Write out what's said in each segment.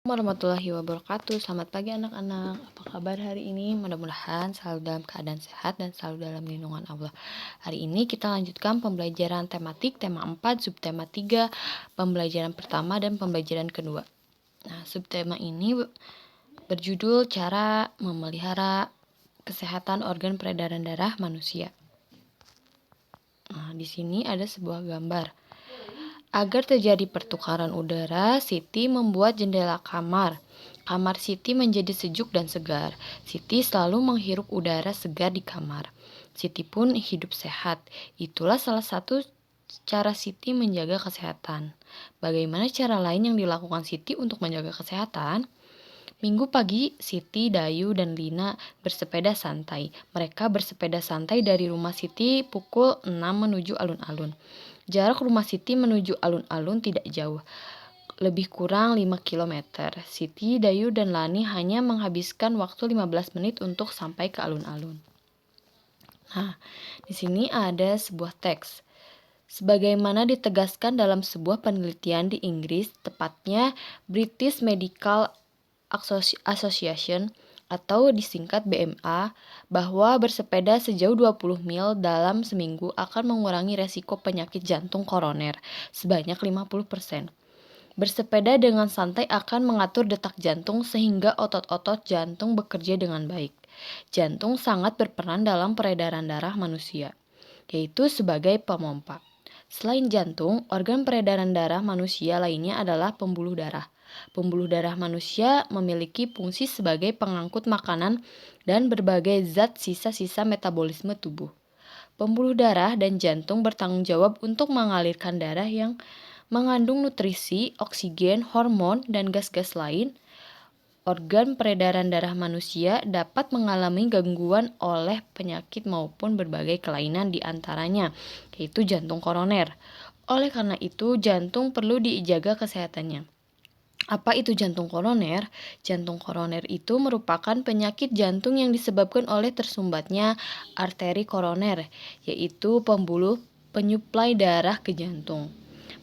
Warahmatullahi wabarakatuh. Selamat pagi anak-anak. Apa kabar hari ini? Mudah-mudahan selalu dalam keadaan sehat dan selalu dalam lindungan Allah. Hari ini kita lanjutkan pembelajaran tematik tema 4, subtema 3, pembelajaran pertama dan pembelajaran kedua. Nah, subtema ini berjudul cara memelihara kesehatan organ peredaran darah manusia. Nah, di sini ada sebuah gambar. Agar terjadi pertukaran udara, Siti membuat jendela kamar. Kamar Siti menjadi sejuk dan segar. Siti selalu menghirup udara segar di kamar. Siti pun hidup sehat. Itulah salah satu cara Siti menjaga kesehatan. Bagaimana cara lain yang dilakukan Siti untuk menjaga kesehatan? Minggu pagi, Siti, Dayu, dan Lina bersepeda santai. Mereka bersepeda santai dari rumah Siti pukul 6 menuju alun-alun. Jarak rumah Siti menuju alun-alun tidak jauh, lebih kurang 5 km. Siti, Dayu, dan Lani hanya menghabiskan waktu 15 menit untuk sampai ke alun-alun. Nah, di sini ada sebuah teks. Sebagaimana ditegaskan dalam sebuah penelitian di Inggris, tepatnya British Medical Association atau disingkat BMA, bahwa bersepeda sejauh 20 mil dalam seminggu akan mengurangi resiko penyakit jantung koroner sebanyak 50%. Bersepeda dengan santai akan mengatur detak jantung sehingga otot-otot jantung bekerja dengan baik. Jantung sangat berperan dalam peredaran darah manusia, yaitu sebagai pemompa. Selain jantung, organ peredaran darah manusia lainnya adalah pembuluh darah. Pembuluh darah manusia memiliki fungsi sebagai pengangkut makanan dan berbagai zat sisa-sisa metabolisme tubuh. Pembuluh darah dan jantung bertanggung jawab untuk mengalirkan darah yang mengandung nutrisi, oksigen, hormon, dan gas-gas lain. Organ peredaran darah manusia dapat mengalami gangguan oleh penyakit maupun berbagai kelainan di antaranya, yaitu jantung koroner. Oleh karena itu, jantung perlu dijaga kesehatannya. Apa itu jantung koroner? Jantung koroner itu merupakan penyakit jantung yang disebabkan oleh tersumbatnya arteri koroner, yaitu pembuluh penyuplai darah ke jantung.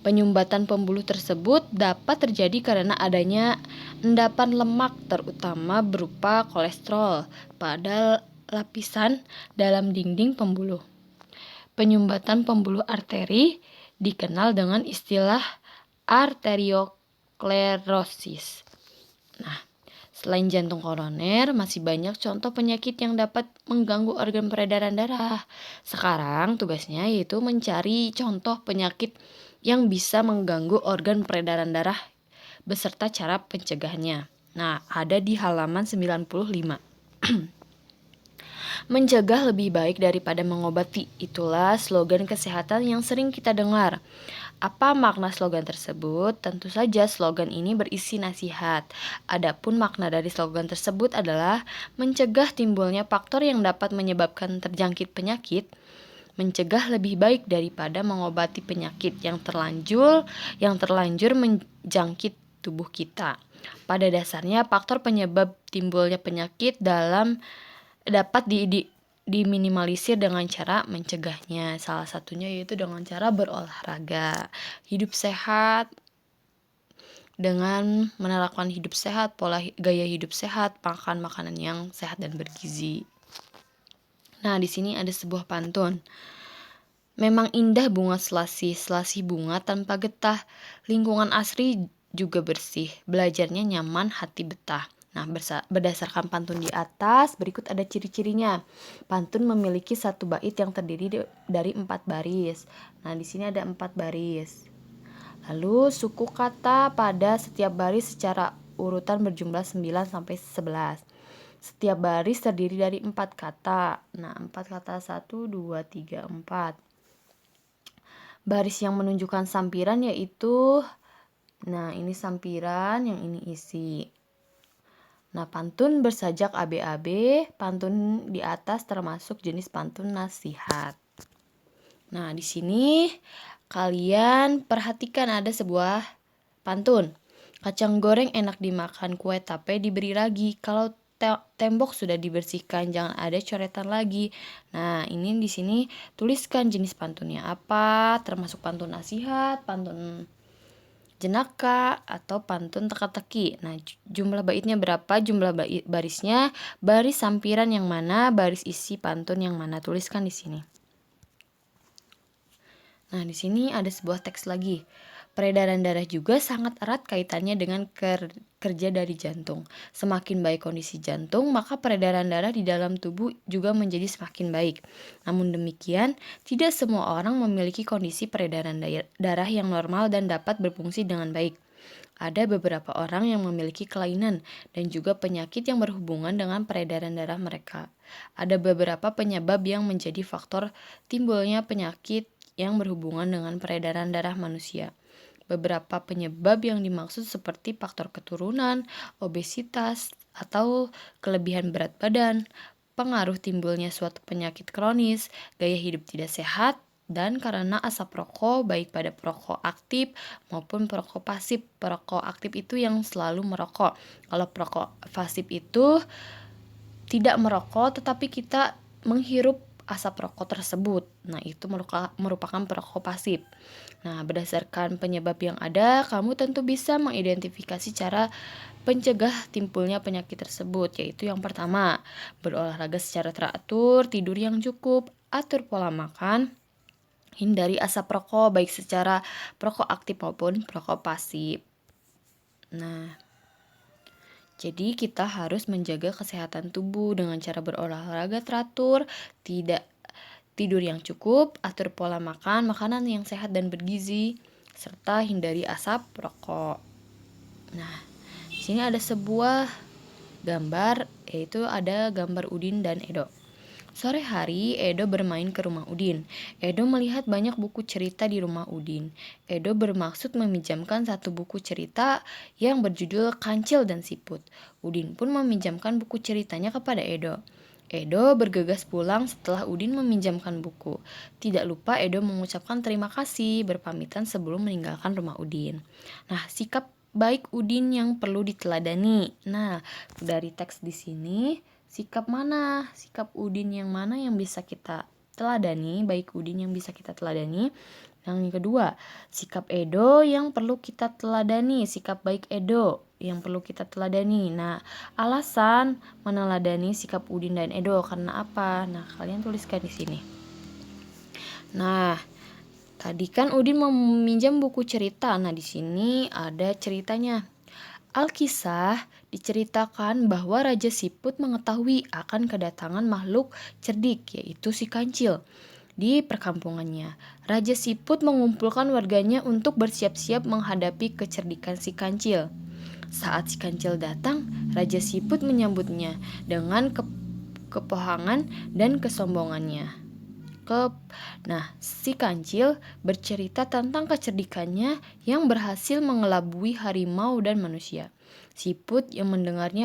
Penyumbatan pembuluh tersebut dapat terjadi karena adanya endapan lemak, terutama berupa kolesterol, pada lapisan dalam dinding pembuluh. Penyumbatan pembuluh arteri dikenal dengan istilah arteriosklerosis. Nah, selain jantung koroner, masih banyak contoh penyakit yang dapat mengganggu organ peredaran darah. Sekarang tugasnya yaitu mencari contoh penyakit yang bisa mengganggu organ peredaran darah beserta cara pencegahannya. Nah, ada di halaman 95. Mencegah lebih baik daripada mengobati. Itulah slogan kesehatan yang sering kita dengar. Apa makna slogan tersebut? Tentu saja slogan ini berisi nasihat. Adapun makna dari slogan tersebut adalah mencegah timbulnya faktor yang dapat menyebabkan terjangkit penyakit. Mencegah lebih baik daripada mengobati penyakit yang terlanjur menjangkit tubuh kita. Pada dasarnya, faktor penyebab timbulnya penyakit dapat diminimalisir dengan cara mencegahnya. Salah satunya yaitu dengan cara berolahraga, hidup sehat, dengan menerapkan hidup sehat, pola gaya hidup sehat, makan makanan yang sehat dan bergizi. Nah, di sini ada sebuah pantun. Memang indah bunga selasih bunga tanpa getah, lingkungan asri juga bersih, belajarnya nyaman, hati betah. Nah, berdasarkan pantun di atas, berikut ada ciri-cirinya. Pantun memiliki satu bait yang terdiri dari 4 baris. Nah, di sini ada 4 baris. Lalu, suku kata pada setiap baris secara urutan berjumlah 9 sampai 11. Setiap baris terdiri dari 4 kata. Nah, 4 kata 1, 2, 3, 4. Baris yang menunjukkan sampiran yaitu, nah ini sampiran, yang ini isi. Nah, pantun bersajak ABAB, pantun di atas termasuk jenis pantun nasihat. Nah, di sini kalian perhatikan ada sebuah pantun. Kacang goreng enak dimakan, kue tape diberi ragi. Kalau tembok sudah dibersihkan, jangan ada coretan lagi. Nah, ini di sini tuliskan jenis pantunnya apa, termasuk pantun nasihat, pantun jenaka atau pantun teka-teki. Nah, jumlah baitnya berapa? Jumlah barisnya, baris sampiran yang mana, baris isi pantun yang mana. Tuliskan di sini. Nah, di sini ada sebuah teks lagi. Peredaran darah juga sangat erat kaitannya dengan kerja dari jantung. Semakin baik kondisi jantung, maka peredaran darah di dalam tubuh juga menjadi semakin baik. Namun demikian, tidak semua orang memiliki kondisi peredaran darah yang normal dan dapat berfungsi dengan baik. Ada beberapa orang yang memiliki kelainan dan juga penyakit yang berhubungan dengan peredaran darah mereka. Ada beberapa penyebab yang menjadi faktor timbulnya penyakit yang berhubungan dengan peredaran darah manusia. Beberapa penyebab yang dimaksud seperti faktor keturunan, obesitas, atau kelebihan berat badan, pengaruh timbulnya suatu penyakit kronis, gaya hidup tidak sehat, dan karena asap rokok baik pada perokok aktif maupun perokok pasif. Perokok aktif itu yang selalu merokok. Kalau perokok pasif itu tidak merokok tetapi kita menghirup asap rokok tersebut. Nah, itu merupakan perokok pasif. Nah, berdasarkan penyebab yang ada, kamu tentu bisa mengidentifikasi cara pencegah timbulnya penyakit tersebut, yaitu yang pertama, berolahraga secara teratur, tidur yang cukup, atur pola makan, hindari asap rokok baik secara perokok aktif maupun perokok pasif. Nah, jadi kita harus menjaga kesehatan tubuh dengan cara berolahraga teratur, tidak tidur yang cukup, atur pola makan, makanan yang sehat dan bergizi, serta hindari asap rokok. Nah, di sini ada sebuah gambar, yaitu ada gambar Udin dan Edo. Sore hari, Edo bermain ke rumah Udin. Edo melihat banyak buku cerita di rumah Udin. Edo bermaksud meminjamkan satu buku cerita yang berjudul Kancil dan Siput. Udin pun meminjamkan buku ceritanya kepada Edo. Edo bergegas pulang setelah Udin meminjamkan buku. Tidak lupa Edo mengucapkan terima kasih, berpamitan sebelum meninggalkan rumah Udin. Nah, sikap baik Udin yang perlu diteladani. Nah, dari teks di sini, sikap mana? Sikap Udin yang mana yang bisa kita teladani? Baik Udin yang bisa kita teladani. Yang kedua, sikap Edo yang perlu kita teladani. Sikap baik Edo yang perlu kita teladani. Nah, alasan meneladani sikap Udin dan Edo karena apa? Nah, kalian tuliskan di sini. Nah, tadi kan Udin meminjam buku cerita. Nah, di sini ada ceritanya. Alkisah diceritakan bahwa Raja Siput mengetahui akan kedatangan makhluk cerdik, yaitu si kancil, di perkampungannya. Raja Siput mengumpulkan warganya untuk bersiap-siap menghadapi kecerdikan si kancil. Saat si kancil datang, Raja Siput menyambutnya dengan kepohangan dan kesombongannya. Nah, si kancil bercerita tentang kecerdikannya yang berhasil mengelabui harimau dan manusia. Siput yang mendengar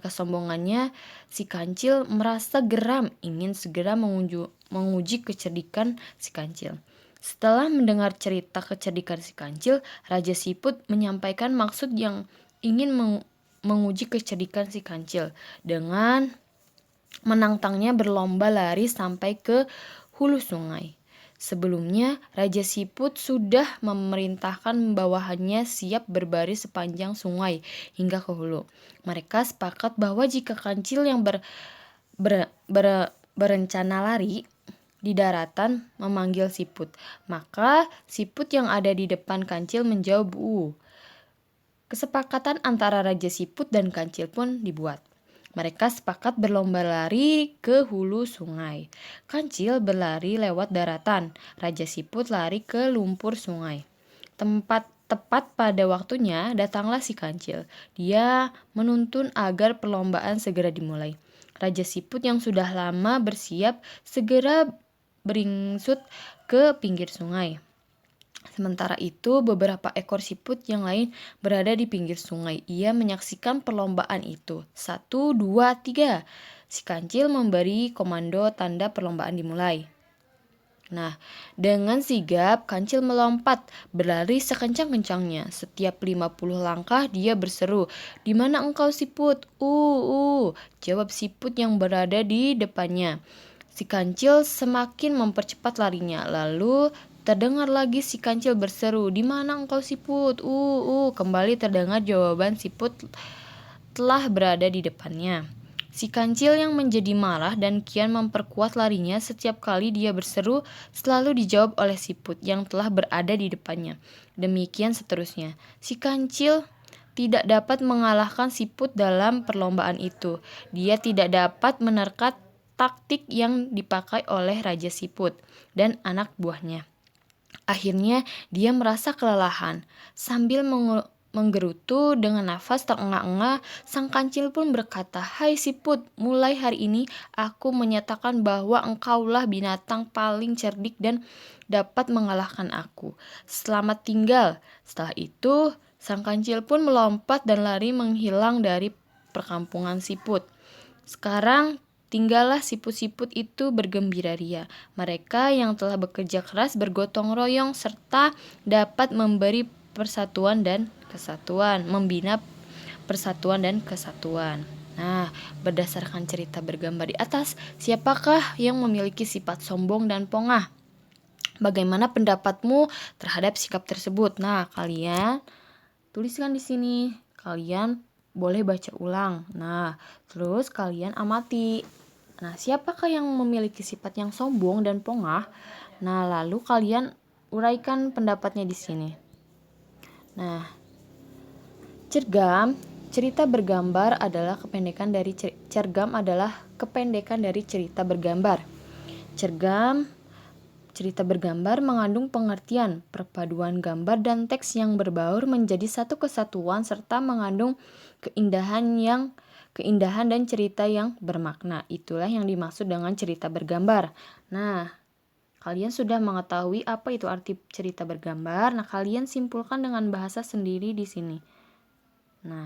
kesombongannya, si kancil merasa geram, ingin segera menguji kecerdikan si kancil. Setelah mendengar cerita kecerdikan si kancil, Raja Siput menyampaikan maksud yang ingin menguji kecerdikan si kancil dengan menantangnya berlomba lari sampai ke hulu sungai. Sebelumnya, Raja Siput sudah memerintahkan bawahannya siap berbaris sepanjang sungai hingga ke hulu. Mereka sepakat bahwa jika kancil yang berencana lari di daratan memanggil Siput, maka Siput yang ada di depan kancil menjawab Kesepakatan antara Raja Siput dan kancil pun dibuat. Mereka sepakat berlomba lari ke hulu sungai. Kancil berlari lewat daratan. Raja Siput lari ke lumpur sungai. Tepat pada waktunya datanglah si kancil. Dia menuntun agar perlombaan segera dimulai. Raja Siput yang sudah lama bersiap segera beringsut ke pinggir sungai. Sementara itu, beberapa ekor siput yang lain berada di pinggir sungai. Ia menyaksikan perlombaan itu. 1, 2, 3. Si kancil memberi komando tanda perlombaan dimulai. Nah, dengan sigap, kancil melompat, berlari sekencang-kencangnya. Setiap 50 langkah, dia berseru, "Di mana engkau, siput?" Jawab siput yang berada di depannya. Si kancil semakin mempercepat larinya, lalu Terdengar lagi si kancil berseru, "Di mana engkau Siput? Kembali terdengar jawaban Siput telah berada di depannya. Si kancil yang menjadi marah dan kian memperkuat larinya setiap kali dia berseru selalu dijawab oleh Siput yang telah berada di depannya. Demikian seterusnya. Si kancil tidak dapat mengalahkan Siput dalam perlombaan itu. Dia tidak dapat menerka taktik yang dipakai oleh Raja Siput dan anak buahnya. Akhirnya dia merasa kelelahan. Sambil menggerutu dengan nafas terengah-engah, sang kancil pun berkata, "Hai Siput, mulai hari ini aku menyatakan bahwa engkaulah binatang paling cerdik dan dapat mengalahkan aku. Selamat tinggal." Setelah itu, sang kancil pun melompat dan lari menghilang dari perkampungan Siput. Sekarang tinggallah siput-siput itu bergembira ria. Mereka yang telah bekerja keras bergotong royong serta dapat memberi persatuan dan kesatuan, membina persatuan dan kesatuan. Nah, berdasarkan cerita bergambar di atas, siapakah yang memiliki sifat sombong dan pongah? Bagaimana pendapatmu terhadap sikap tersebut? Nah, kalian tuliskan di sini. Kalian boleh baca ulang. Nah, terus kalian amati. Nah, siapakah yang memiliki sifat yang sombong dan pongah? Nah, lalu kalian uraikan pendapatnya di sini. Nah, cergam, cerita bergambar adalah kependekan dari cerita bergambar. Cergam, cerita bergambar mengandung pengertian, perpaduan gambar dan teks yang berbaur menjadi satu kesatuan serta mengandung keindahan dan cerita yang bermakna. Itulah yang dimaksud dengan cerita bergambar. Nah, kalian sudah mengetahui apa itu arti cerita bergambar. Nah, kalian simpulkan dengan bahasa sendiri di sini. Nah,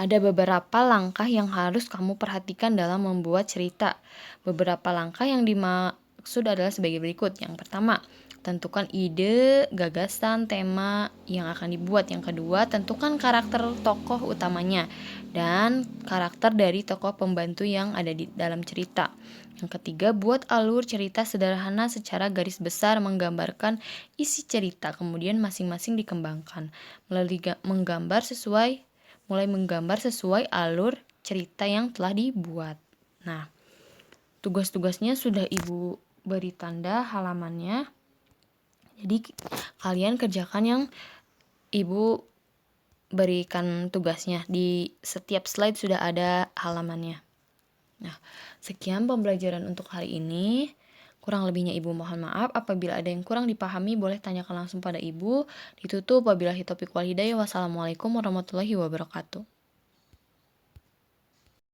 ada beberapa langkah yang harus kamu perhatikan dalam membuat cerita. Beberapa langkah yang dimaksud adalah sebagai berikut. Yang pertama, tentukan ide, gagasan, tema yang akan dibuat. Yang kedua, tentukan karakter tokoh utamanya dan karakter dari tokoh pembantu yang ada di dalam cerita. Yang ketiga, buat alur cerita sederhana secara garis besar menggambarkan isi cerita, kemudian masing-masing dikembangkan mulai menggambar sesuai alur cerita yang telah dibuat. Nah, tugas-tugasnya sudah Ibu beri tanda halamannya. Jadi kalian kerjakan yang Ibu berikan tugasnya. Di setiap slide sudah ada halamannya. Nah, sekian pembelajaran untuk hari ini. Kurang lebihnya Ibu mohon maaf. Apabila ada yang kurang dipahami, boleh tanyakan langsung pada Ibu. Ditutup wabillahi taufiq wal hidayah. Wassalamualaikum warahmatullahi wabarakatuh.